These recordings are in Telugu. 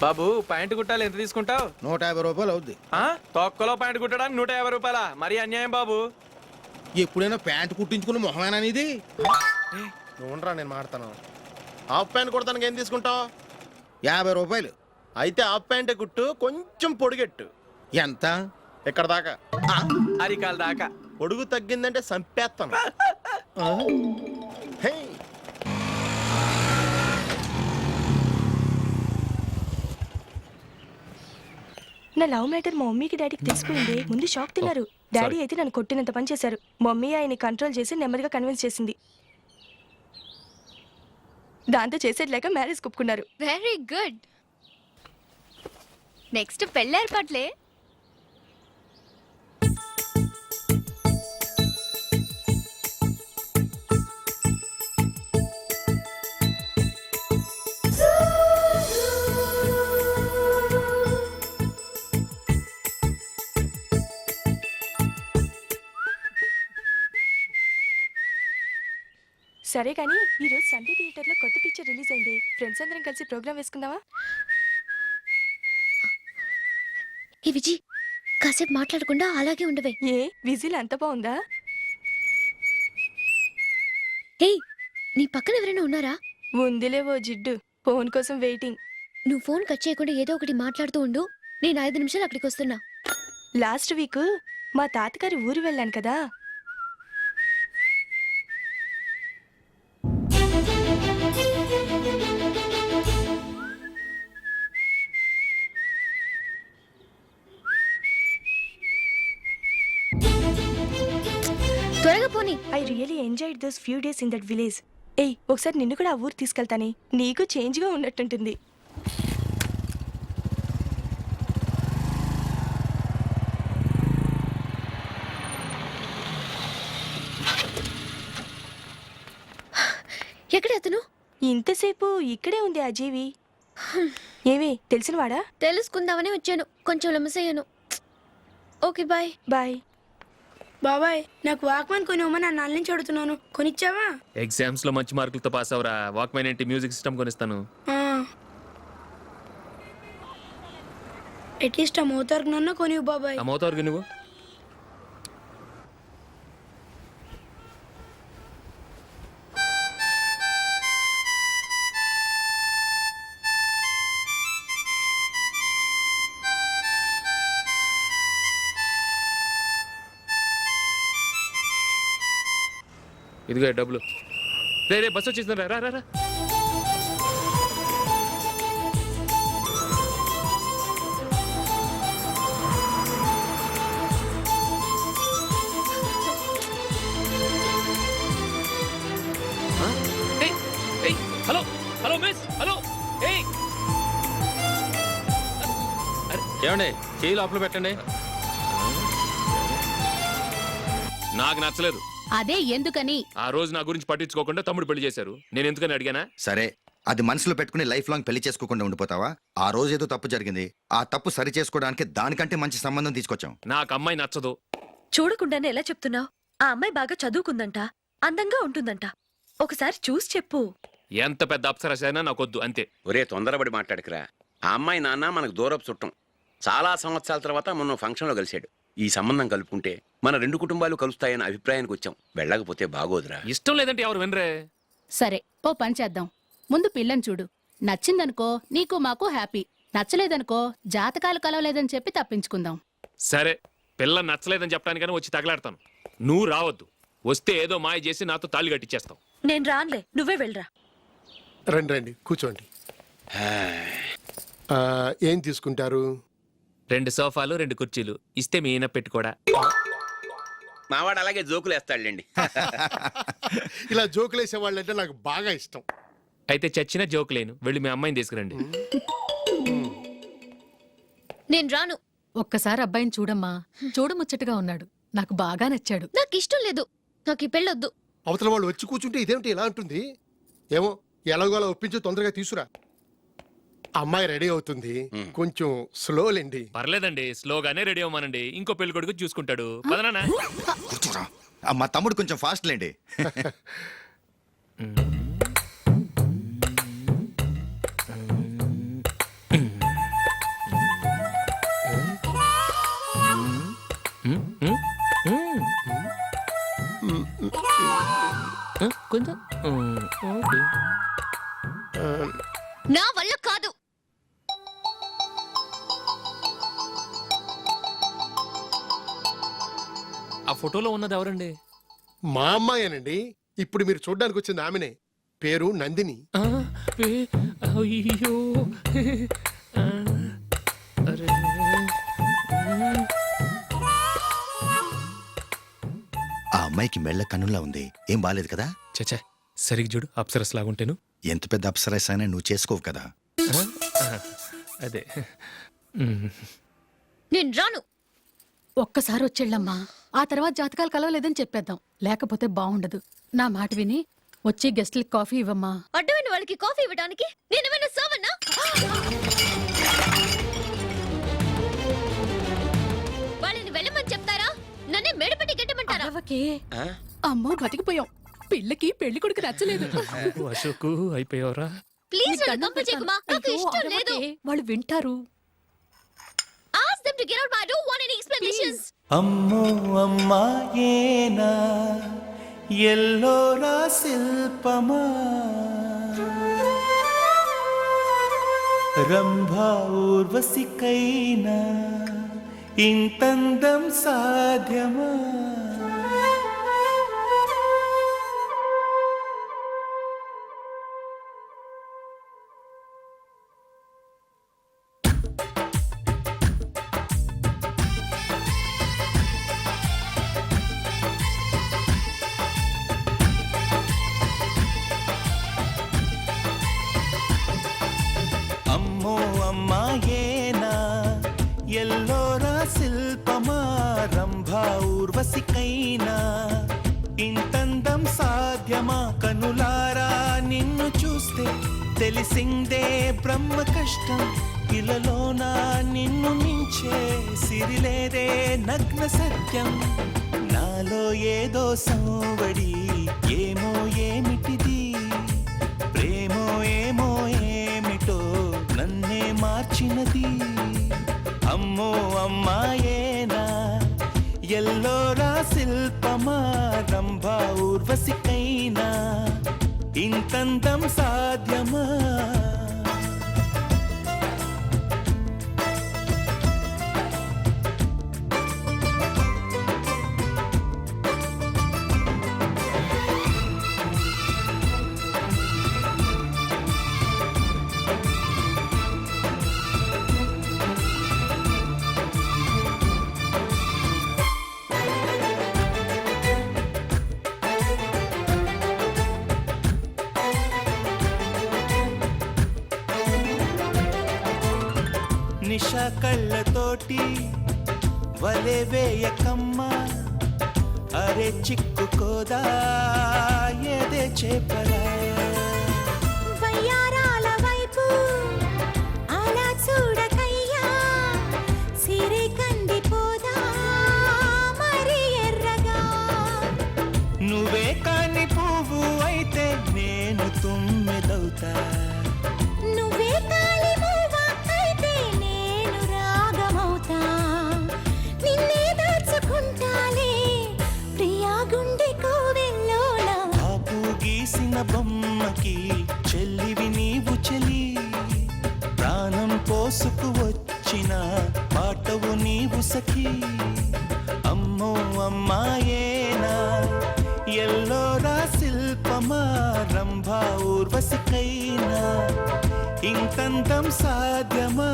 బాబు ప్యాంటు కుట్టాలి ఎంత తీసుకుంటావు? 150 రూపాయలు అవుద్ది. తొక్కలో ప్యాంటు కుట్టడానికి 150 రూపాయల? మరి అన్యాయం బాబు. ఎప్పుడైనా ప్యాంటు కుట్టించుకున్న మొహమేనా ఇది? నువ్వురా, నేను మాడతాను. హాఫ్ ప్యాంట్ కుడతానికి ఏం తీసుకుంటావు? 50 రూపాయలు. అయితే హాఫ్ ప్యాంటే కుట్టు, కొంచెం పొడిగెట్టు. ఎంత? ఎక్కడ దాకా? అరికాల దాకా. పొడుగు తగ్గిందంటే సంపేస్తాను. హే, నా లవ్ మ్యాటర్ మా మమ్మీకి డాడీకి తెలిసిపోయింది. ముందు షాక్ తిన్నారు. డాడీ అయితే నన్ను కొట్టినంత పని చేశారు. మమ్మీ ఆయన్ని కంట్రోల్ చేసి నెమ్మదిగా కన్విన్స్ చేసింది. దాంతో చేసేట్లేక మ్యారేజ్ ఒప్పుకున్నారు. Very good. నెక్స్ట్ పెళ్లి ఏర్పాట్లే. సరే కానీ ఈ రోజు సండే థియేటర్ లో కొత్త పిక్చర్ రిలీజ్ అయింది. ఫ్రెండ్స్ అందరం కలిసి ప్రోగ్రామ్ వేసుకుందామా? ఈ విజి కాసేపు మాట్లాడకుండా అలాగే ఉండవే. ఏ విజిల్ అంత బాగుందా? ఏయ్, నీ పక్కన ఎవరైనా ఉన్నారా? ఉందిలే ఓ జిడ్డు. ఫోన్ కోసం వెయిటింగ్. నువ్వు ఫోన్ కట్ చేయకుండా ఏదో ఒకటి మాట్లాడుతూ ఉండు. నేను 5 నిమిషాలు అక్కడికి వస్తున్నా. లాస్ట్ వీక్ మా తాతగారి ఊరు వెళ్ళాను కదా. త్వరగా పోనీ. I really enjoyed those few days in that village. ఏయ్, ఒకసారి నిన్ను కూడా ఆ ఊరు తీసుకెళ్తానే. నీకు చేంజ్గా ఉన్నట్టుంటుంది. ఎక్కడ అతను? ఇంతసేపు ఇక్కడే ఉంది ఆ జీవి. ఏవి తెలిసినవాడా? తెలుసుకుందామని వచ్చాను. కొంచెం లెమసయ్యాను. Okay bye. బాయ్. బాబాయ్, నాకు వాక్మెన్ కొనివ్వమని నా నుంచి అడుగుతున్నాను. కొనిచ్చావా? ఎగ్జామ్స్ లో మంచి మార్కులతో పాస్ అవరా. వాక్మెన్ ఏంటి, మ్యూజిక్ సిస్టమ్ కొనిస్తాను. అట్లీస్ట్ ఆ మోతార్కు నన్న కొనివ్వు బాబాయ్. ఆ మోతారుగా నువ్వు ఇదిగో డబ్బులు. రే రే, బస్సు వచ్చేసింది. రా రా రా. Hello hello miss, hello. ఏమండి, చేయి లోపల పెట్టండి. నాకు నచ్చలేదు. అదే ఎందుకని? ఆ రోజు నా గురించి పట్టించుకోకుండా తమ్ముడు పెళ్లి చేశారు. నేను ఎందుకని అడిగానా? సరే, అది మనసులో పెట్టుకుని లైఫ్ లాంగ్ పెళ్లి చేసుకోకుండా ఉండిపోతావా? ఆ రోజు ఏదో తప్పు జరిగింది. ఆ తప్పు సరి చేసుకోవడానికి దానికంటే మంచి సంబంధం తీసుకొచ్చాం. నాకు అమ్మాయి నచ్చదు. చూడకుండానే ఎలా చెప్తున్నావు? ఆ అమ్మాయి బాగా చదువుకుందంట, అందంగా ఉంటుందంట. ఒకసారి చూసి చెప్పు. ఎంత పెద్ద అప్సరస అయినా నాకొద్దు, అంతే. ఒరే, తొందరపడి మాట్లాడకురా. ఆ అమ్మాయి నాన్న మనకు దూరపు చుట్టం. చాలా సంవత్సరాల తర్వాత మొన్న ఫంక్షన్లో కలిశాడు. ఈ సంబంధం కలుపుకుంటే మన 2 కుటుంబాలు కలుస్తాయన్న అభిప్రాయానికి వచ్చాం. వెళ్ళకపోతే బాగోదురా. ఇష్టం లేదంటే ఎవరు వినరే. సరే, ఓ పని చేద్దాం. ముందు పిల్లని చూడు. నచ్చిందనుకో నీకు మాకు హ్యాపీ. నచ్చలేదనుకో జాతకాలు కలవలేదని చెప్పి తప్పించుకుందాం. సరే, పిల్ల నచ్చలేదని చెప్పడానికని వచ్చి తగలాడతాను. నువ్వు రావద్దు. వస్తే ఏదో మాయ చేసి నాతో తాళి కట్టించేస్తావు. నేను రానులే, నువ్వే వెళ్ళరా. రండి రండి, కూర్చోండి. ఏం తీసుకుంటారు? 2 సోఫాలు 2 కుర్చీలు ఇస్తే మీ ఈయన పెట్టుకోడా. మావాడు అలాగే జోకులు వేస్తాడులేండి. ఇలా జోకులు వేసే వాళ్ళంటే నాకు బాగా ఇష్టం. అయితే చచ్చిన జోక్ లేను. వెళ్ళి మీ అమ్మాయిని తీసుకురండి. నేను రాను. ఒక్కసారి అబ్బాయిని చూడమ్మా. చూడముచ్చటగా ఉన్నాడు. నాకు బాగా నచ్చాడు. నాకు ఇష్టం లేదు. నాకు ఈ పెళ్ళొద్దు. అవతల వాళ్ళు వచ్చి కూర్చుంటే ఇదేమిటి ఇలా ఉంటుంది? ఏమో, ఎలాగోలా ఒప్పించి తొందరగా తీసుకురా. అమ్మాయి రెడీ అవుతుంది. కొంచెం స్లో లేండి. పర్లేదండి, స్లోగానే రెడీ అవ్వమానండి. ఇంకో పెళ్లి కొడుకు చూసుకుంటాడు. పదనా. కూర్చోరా. మా తమ్ముడు కొంచెం ఫాస్ట్ లేండి. కొంచెం ఓకే. నా వల్ల కాదు. ఆ ఫోటోలో ఉన్నది ఎవరండి? మా అమ్మాయేనండి. ఇప్పుడు మీరు చూడ్డానికి వచ్చింది ఆమెనే. పేరు నందిని. ఆ, అయ్యో ఆ, అరే. ఆ అమ్మాయికి మెళ్ళ కన్నులా ఉంది. ఏం బాలేదు కదా? చచ్చా సరిగ్గా చూడు, అప్సరస్ లాగుంటేను. ఎంత పెద్ద అప్సరస్ అయినా నువ్వు చేసుకోవు కదా. అదే నేను రాను. ఒక్కసారి వచ్చేళ్ళమ్మా, ఆ తర్వాత జాతకాలు కలవలేదని చెప్పేద్దాం, లేకపోతే బాగుండదు. నా మాట విని వచ్చి గెస్ట్లకి కాఫీ ఇవ్వమ్మా. అడ్డమైన వాళ్ళకి కాఫీ ఇవ్వడానికి నేనేమైనా సర్వన్నా? వాళ్ళని వెళ్ళమని చెప్తారా? నన్నే మేడపట్టి గెట్టమంటారా? అరవకే. ఆ? అమ్మో బతికిపోయాం. పిల్లకి పెళ్లి కొడుకు నచ్చలేదు. అశోకు అయిపోయావరా? ప్లీజ్ నీకు నన్ను దండం కంపు చేయకుమా. పెడతాను. నాకు అయ్యో, ఇష్టం లేదు. అరవకే. వాళ్ళు వింటారు. Ask them to get out. I don't want any explanations. అమ్మో అమ్మాయేనా ఎల్లోరా శిల్పమా రంభా ఊర్వశికైనా ఇంతందం సాధ్యమా అమ్మో అమ్మాయేనా ఎల్లోరా శిల్పమా రంభా ఊర్వశికైనా ఇంతందం సాధ్యమా కనులారా నిన్ను చూస్తే తెలిసిందే బ్రహ్మ కష్టం ఇలలోనా నిన్ను మించే సిరిలేదే నగ్న సత్యం నాలో ఏదో సంవడి ఏమో ఏమిటిది ప్రేమో ఏమో ఏమిటో నన్నే మార్చినది అమ్మో అమ్మాయేనా ఎల్లోరా శిల్పమా రంభా ఊర్వశికైనా ఇంతందం సాధ్యమా నిషా కళ్ళతోటి వలె వేయకమ్మా అరే చిక్కుకోదా ఏదే చేపరా వయ్యారాల వైపు అలా చూడకయ్యా సిరి కందిపోదా మరి ఎర్రగా నువ్వే కాని పువ్వు అయితే నేను తుమ్మెదవుతా నువ్వే కాలి మూవ అయితే నేను రాగమవుతా నిన్నే దాచుకుంటాలే ప్రియా గుండె కోవెల్లోన బాపు గీసిన బొమ్మకి చెల్లివి నీవు చెలి ప్రాణం పోసుకు వచ్చిన పాటవు నీవు సఖి అమ్మో అమ్మాయేనా ఎల్లోరా శిల్పమా రంభా ఊర్వశికైనా ఇంతంతం సాధ్యమా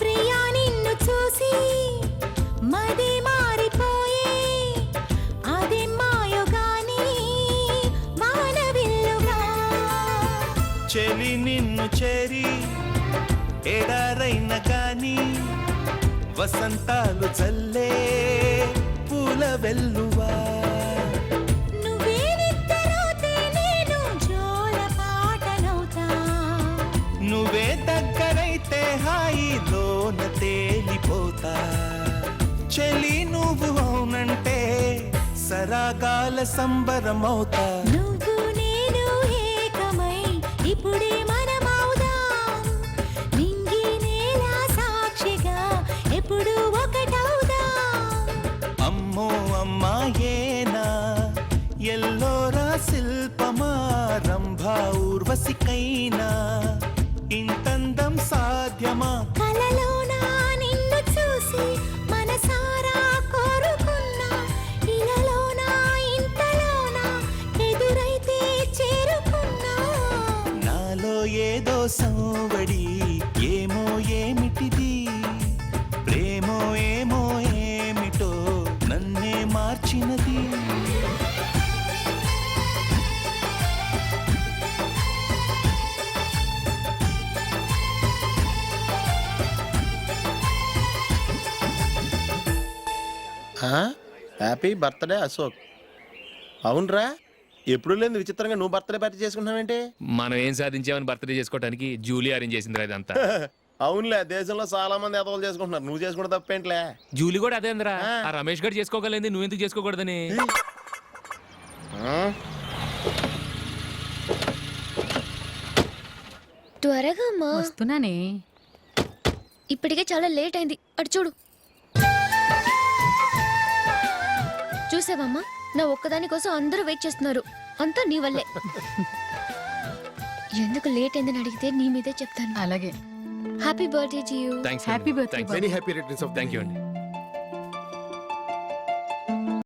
ప్రియా నిన్ను చూసి మది మారిపోయే అది మాయగాని మానవిల్లుగా చెలి నిన్ను చేరి ఎడారైన కాని వసంతాలు చల్లే పూల వెల్లువా నువ్వే దగ్గరైతే హాయిలోన తేలిపోతా చెలి నువ్వు అవునంటే సరాగాల సంబరమవుతా నువ్వు నేను ఏకమై ఇప్పుడే మనమవుదాం నింగి నేల సాక్షిగా ఎప్పుడు ఒకటవుదాం అమ్మో అమ్మాయేనా ఎల్లోరా శిల్పమా రంభా ఊర్వశికైనా ఇంతందం సాధ్యమా కలలోన నిన్ను చూసి మనసారా కోరుకున్నా ఇలలోన ఇంతలోన ఎదురైతే చేరుకున్నా నాలో ఏదో సంవడి ఏమో ఏమిటిది ప్రేమో ఏమో ఏమిటో నన్నే మార్చినది హ్యాపీ బర్త్డే అశోక్. అవునరా, ఎప్పుడు లేదు విచిత్రంగా నువ్వు బర్త్డే పార్టీ చేసుకుంటున్నావేంటి? మనం ఏం సాధించామని బర్త్డే చేసుకోవడానికి జూలీ అరేంజ్ చేసింది ఇదంతా. అవునులే, దేశంలో చాలా మంది ఎదవలు చేసుకుంటున్నారు, నువ్వు చేసుకుంటే తప్పేంట్లే. జూలీ కూడా అదే అందరా ఆ రమేష్ గారు చేసుకోగలేదు నువ్వు ఎందుకు చేసుకోకూడదని. త్వరగా అమ్మా, వస్తున్నానే. ఇప్పటికే చాలా లేట్ అయింది. అటు చూడు. చూసావమ్మా, నా ఒక్కదాని కోసం అందరూ వెయిట్ చేస్తున్నారు. అంతా నీ వల్లే. ఎందుకు లేట్ అయిందని అడిగితే నీ మీదే చెప్తాను. అలాగే. Happy birthday to you. Thanks happy birthday. Very happy returns of thank you అండి.